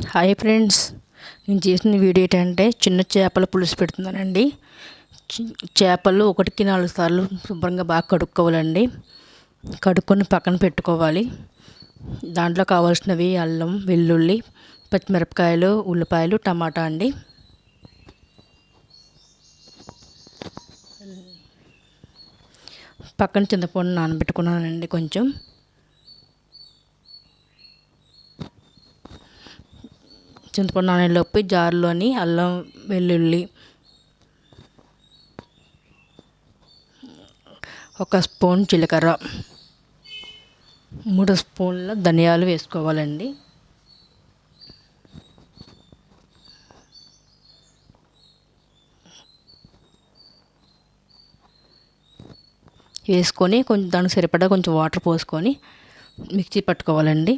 Hi friends, నేను చేసిన video ఏంటంటే చిన్న చేపల పులుసు పెడుతున్నానండి. చేపలు 1-4 సార్లు శుభ్రంగా బాగా కడుక్కోవాలండి. కడుక్కొని పక్కన పెట్టుకోవాలి. దాంట్లో కావాల్సినవి అల్లం, వెల్లుల్లి, పచ్చిమిరపకాయలు, ఉల్లిపాయలు, టమాటా అండి. పక్కన చింతపండు నానబెట్టుకున్నానండి. కొంచెం చింతపండు నానేలోపు జార్లోని అల్లం, వెల్లుల్లి, 1 స్పూన్ జీలకర్ర, 3 స్పూన్ల ధనియాలు వేసుకోవాలండి. వేసుకొని కొంచెం దానికి సరిపడా కొంచెం వాటర్ పోసుకొని మిక్సీ పట్టుకోవాలండి.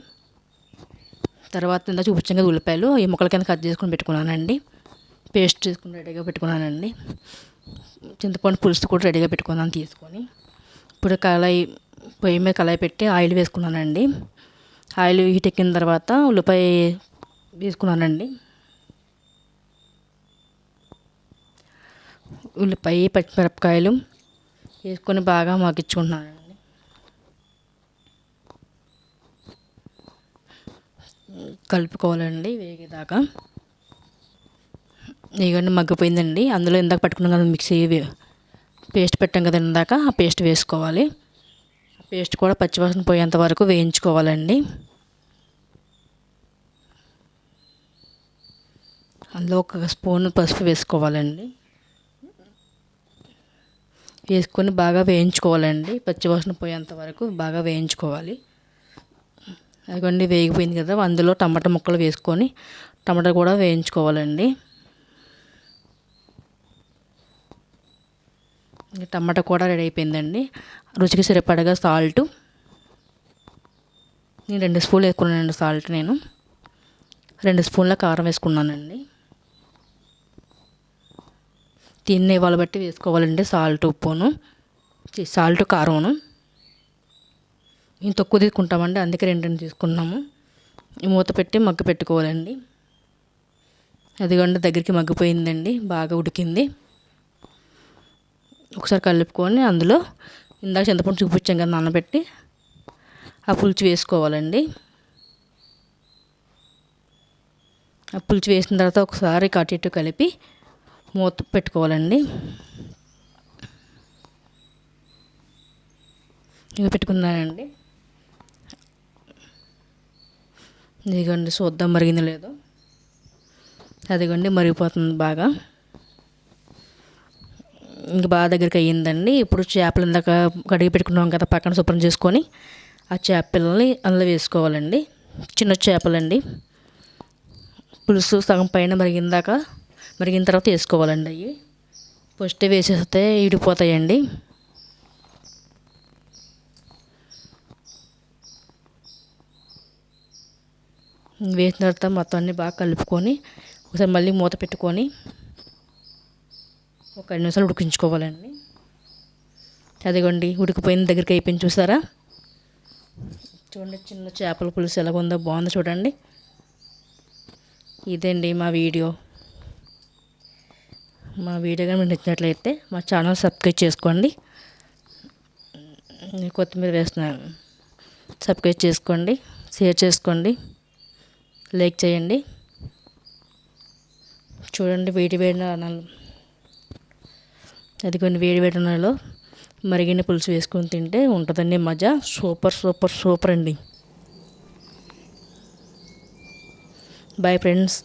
తర్వాత ఇందా చూపించాం కదా, ఉల్లిపాయలు ఈ ముక్కల కింద కట్ చేసుకొని పెట్టుకున్నానండి. పేస్ట్ చేసుకుని రెడీగా పెట్టుకున్నానండి. చింతపండు పులుసు కూడా రెడీగా పెట్టుకున్నాను తీసుకొని. ఇప్పుడు పొయ్యి మీద కళాయి పెట్టి ఆయిల్ వేసుకున్నానండి. ఆయిల్ హీట్ ఎక్కిన తర్వాత ఉల్లిపాయ వేసుకున్నానండి. ఉల్లిపాయ, పచ్చిమిరపకాయలు వేసుకొని బాగా మగ్గించుకుంటున్నానండి. కలుపుకోవాలండి వేగేదాకా. ఇవన్నీ మగ్గిపోయిందండి. అందులో ఇందాక పట్టుకున్నాం కదా మిక్సీ పేస్ట్ పెట్టాం కదా ఇందాక, ఆ పేస్ట్ వేసుకోవాలి. పేస్ట్ కూడా పచ్చివాసన పోయేంత వరకు వేయించుకోవాలండి. అందులో 1 స్పూన్ పసుపు వేసుకోవాలండి. వేసుకొని బాగా వేయించుకోవాలండి. పచ్చివాసన పోయేంత వరకు బాగా వేయించుకోవాలి. అదిగోండి వేగిపోయింది కదా, అందులో టమాటా ముక్కలు వేసుకొని టమాటా కూడా వేయించుకోవాలండి. టమాటా కూడా రెడీ అయిపోయిందండి. రుచికి సరిపడగా సాల్ట్ నేను 2 స్పూన్లు వేసుకున్నానండి. సాల్ట్ నేను 2 స్పూన్ల కారం వేసుకున్నానండి. తినే వాళ్ళ బట్టి వేసుకోవాలండి. సాల్ట్ కారంను మేము తక్కువ తీసుకుంటామండి, అందుకే 2 తీసుకున్నాము. మూత పెట్టి మగ్గ పెట్టుకోవాలండి. అదిగోండి దగ్గరికి మగ్గిపోయిందండి, బాగా ఉడికింది. ఒకసారి కలుపుకొని అందులో ఇందాక చింతపండు చూపించాం కదా నానబెట్టి, ఆ పులుసు వేసుకోవాలండి. ఆ పులుసు వేసిన తర్వాత ఒకసారి అటు ఇటు కలిపి మూత పెట్టుకోవాలండి. ఇవి పెట్టుకున్నానండి. ఇదిగోండి చూద్దాం మరిగింది లేదో. అదిగోండి మరిగిపోతుంది బాగా. ఇంక బాగా దగ్గరికి అయ్యిందండి. ఇప్పుడు చేపలు ఇందాక కడిగి పెట్టుకున్నాం కదా, పక్కన శుభ్రం చేసుకొని ఆ చేపలని అందులో వేసుకోవాలండి. చిన్న చేపలండి. పులుసు సగం పైన మరిగిన తర్వాత వేసుకోవాలండి. అవి ఫస్ట్ వేసేస్తే ఇడిపోతాయండి. వేసిన తర్వాత మొత్తం అన్నీ బాగా కలుపుకొని ఒకసారి మళ్ళీ మూత పెట్టుకొని ఒక 5 నిమిషాలు ఉడికించుకోవాలండి. అదిగోండి ఉడికిపోయిన దగ్గరికి అయిపోయింది చూసారా. చూడండి చిన్న చేపల పులుసు ఎలాగుందో, బాగుంది చూడండి. ఇదండి మా వీడియో కానీ మీకు నచ్చినట్లయితే మా ఛానల్ సబ్స్క్రైబ్ చేసుకోండి. కొత్తిమీర వేస్తున్నాను, సబ్స్క్రైబ్ చేసుకోండి, షేర్ చేసుకోండి, లైక్ చేయండి. చూడండి వేడి అన్నాలు, అది కొన్ని వేడి అన్నాలో మరిగిన పులుసు వేసుకొని తింటే ఉంటుందండి మజా. సూపర్ అండి. Bye friends.